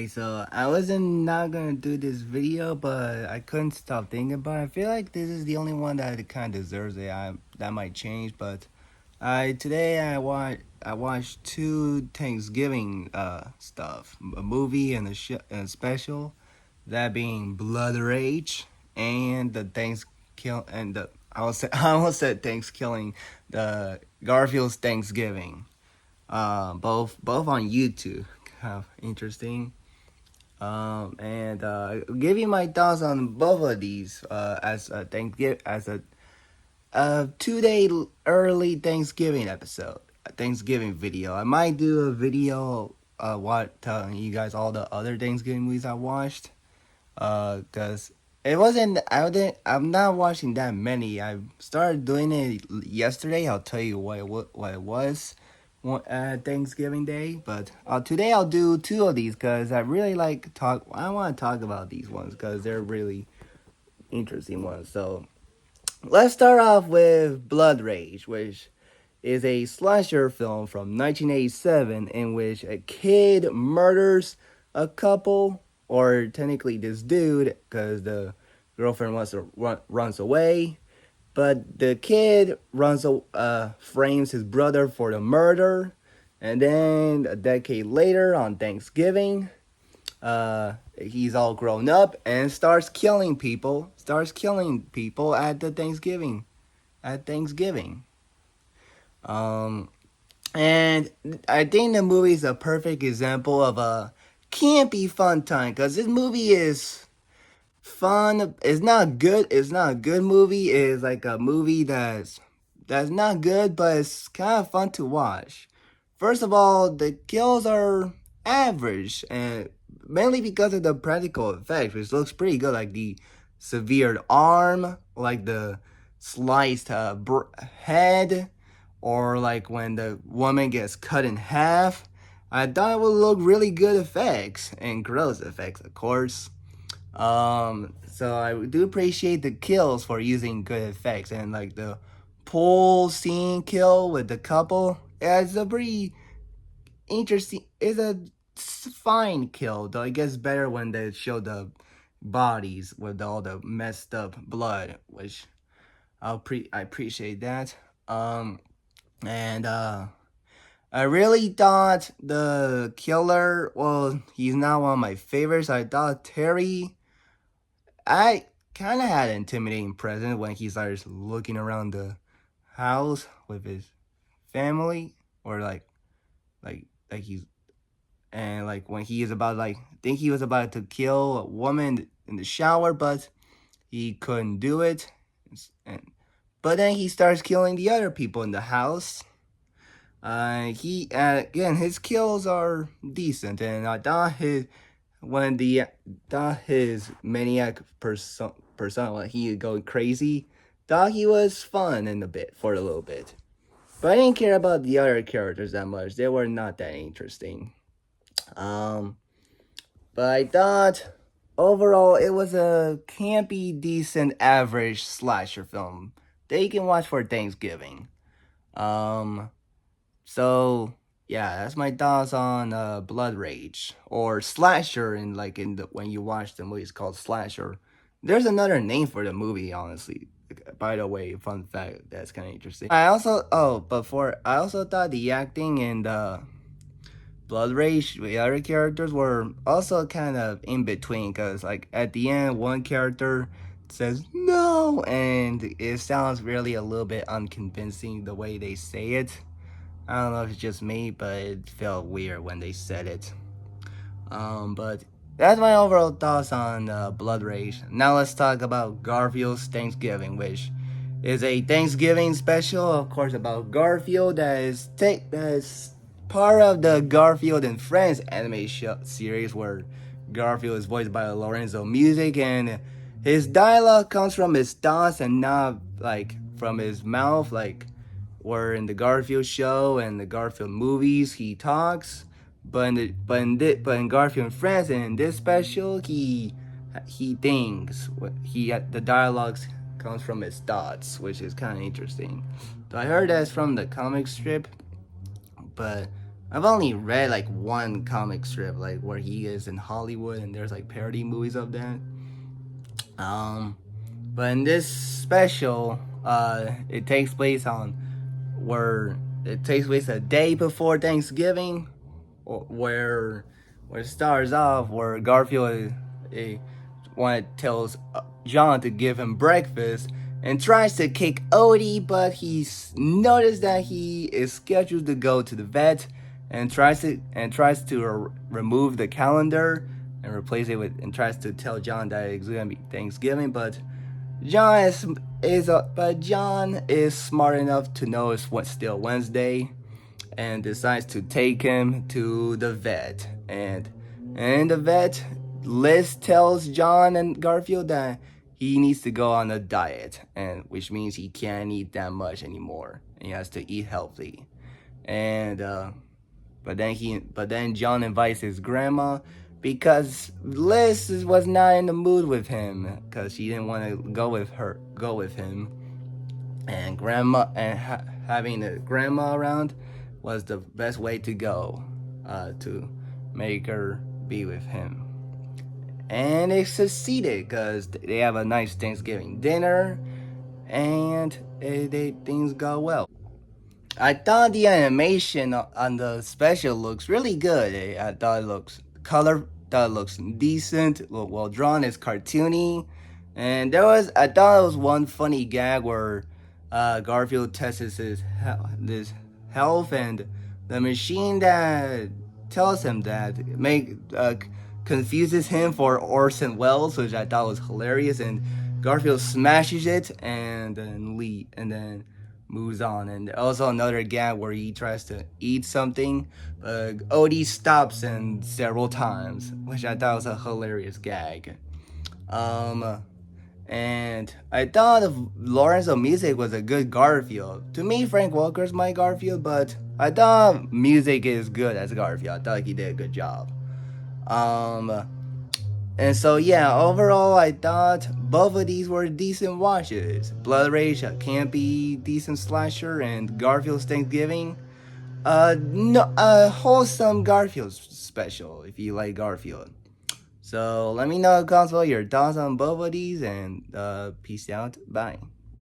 Alright, so I wasn't not gonna do this video, but I couldn't stop thinking about it. I feel like this is the only one that kind of deserves it. That might change, but I watched two Thanksgiving stuff, a movie and and a special, that being Blood Rage and the I almost said Thanksgiving, the Garfield's Thanksgiving. Both on YouTube. Kind of interesting. And give you my thoughts on both of these. As a Thanksgiving, as a 2 day early Thanksgiving episode, a Thanksgiving video. I might do a video, telling you guys all the other Thanksgiving movies I watched. Cause it wasn't. I'm not watching that many. I started doing it yesterday. I'll tell you what it was. Thanksgiving Day, but today I'll do two of these because I really like talk. I want to talk about these ones because they're really interesting ones. So let's start off with Blood Rage, which is a slasher film from 1987 in which a kid murders a couple, or technically this dude, because the girlfriend runs away. But the kid frames his brother for the murder, and then a decade later, on Thanksgiving, he's all grown up and starts killing people. Starts killing people at the Thanksgiving. At Thanksgiving. Um, and I think the movie is a perfect example of a campy fun time, because this movie is fun. It's not good. It's not a good movie. It's like a movie that's not good, but it's kind of fun to watch. First of all, the kills are average, and mainly because of the practical effects, which looks pretty good, like the severed arm, like the sliced head, or like when the woman gets cut in half. I thought it would look really good effects, and gross effects, of course. So I do appreciate the kills for using good effects, and like the pool scene kill with the couple. Yeah, it's a pretty interesting. It's a fine kill, though. It gets better when they show the bodies with all the messed up blood, which I appreciate that. And I really thought the killer. Well, he's not one of my favorites. I thought Terry. I kind of had an intimidating presence when he starts looking around the house with his family, or like he's, and like when he is about, like, I think he was about to kill a woman in the shower, but he couldn't do it. And but then he starts killing the other people in the house. He again, his kills are decent, and I thought his maniac persona, when he going crazy, thought he was fun in a bit for a little bit. But I didn't care about the other characters that much. They were not that interesting. Um, but I thought overall it was a campy, decent, average slasher film that you can watch for Thanksgiving. Um, so yeah, that's my thoughts on Blood Rage, or slasher. In like in the when you watch the movie, it's called slasher. There's another name for the movie, honestly. By the way, fun fact that's kind of interesting. I also thought the acting in the Blood Rage, the other characters were also kind of in between, because like at the end, one character says no, and it sounds really a little bit unconvincing the way they say it. I don't know if it's just me, but it felt weird when they said it. But that's my overall thoughts on Blood Rage. Now let's talk about Garfield's Thanksgiving, which is a Thanksgiving special, of course, about Garfield, that is part of the Garfield and Friends anime series, where Garfield is voiced by Lorenzo Music, and his dialogue comes from his thoughts and not like from his mouth, like where in the Garfield show and the Garfield movies he talks, but in Garfield and Friends and in this special he thinks. The dialogues comes from his thoughts, which is kind of interesting. So I heard that's from the comic strip, but I've only read like one comic strip, like where he is in Hollywood, and there's like parody movies of that. Um, but in this special, it takes place on where it takes place a day before Thanksgiving, where it starts off where Garfield one tells John to give him breakfast and tries to kick Odie, but he's noticed that he is scheduled to go to the vet and tries to remove the calendar and replace it with and tries to tell John that it's gonna be Thanksgiving, but John is smart enough to know it's still Wednesday, and decides to take him to the vet. And the vet, Liz tells John and Garfield that he needs to go on a diet, and which means he can't eat that much anymore. He has to eat healthy. And but then John invites his grandma because Liz was not in the mood with him because she didn't want to go with him, and having a grandma around was the best way to go to make her be with him. And it succeeded because they have a nice Thanksgiving dinner, and things go well. I thought the animation on the special looks really good. I thought it looks thought it looks decent, well drawn. It's cartoony, and I thought it was one funny gag where Garfield tests his health, and the machine that tells him that confuses him for Orson Welles, which I thought was hilarious, and Garfield smashes it and then moves on. And also another gag where he tries to eat something, but Odie stops him several times, which I thought was a hilarious gag. And I thought Lorenzo Music was a good Garfield. To me, Frank Welker's my Garfield, but I thought Music is good as Garfield. I thought he did a good job. And so yeah, overall I thought both of these were decent watches. Blood Rage, a campy, decent slasher, and Garfield's Thanksgiving. No, a wholesome Garfield special if you like Garfield. So let me know in the comments your thoughts on both of these, and peace out. Bye.